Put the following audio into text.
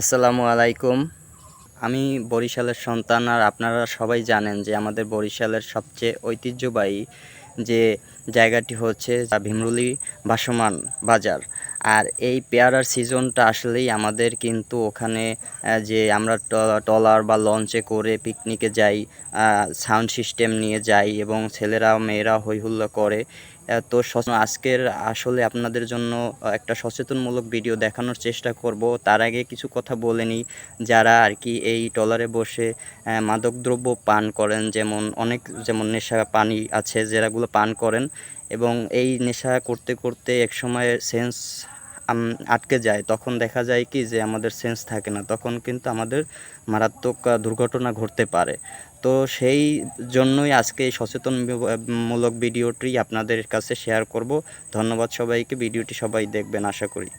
আসসালামু আলাইকুম। আমি বরিশালের সন্তান, আর আপনারা সবাই জানেন যে আমাদের বরিশালের সবচেয়ে ঐতিহ্যবাহী যে জায়গাটি হচ্ছে ভীমরুলি ভাসমান বাজার। আর এই পেয়ারার সিজনটা আসলেই আমাদের কিন্তু ওখানে যে আমরা ট্রলার বা লঞ্চে করে পিকনিকে যাই, সাউন্ড সিস্টেম নিয়ে যাই এবং ছেলেরা মেয়েরা হই হুল্লোড় করে। তো আজকের আসলে আপনাদের জন্য একটা সচেতনমূলক ভিডিও দেখানোর চেষ্টা করব। তার আগে কিছু কথা বলে নিই। যারা আর কি এই ট্রলারে বসে মাদকদ্রব্য পান করেন, যেমন নেশা পানি আছে যেগুলো পান করেন, এবং এই নেশা করতে করতে একসময় সেন্স আটকে যায়, তখন দেখা যায় কি যে আমাদের সেন্স থাকে না, তখন কিন্তু আমাদের মারাত্মক দুর্ঘটনা ঘটতে পারে। তো সেই জন্যই আজকে এই সচেতনমূলক ভিডিওটি আপনাদের কাছে শেয়ার করব। ধন্যবাদ সবাইকে, ভিডিওটি সবাই দেখবেন আশা করি।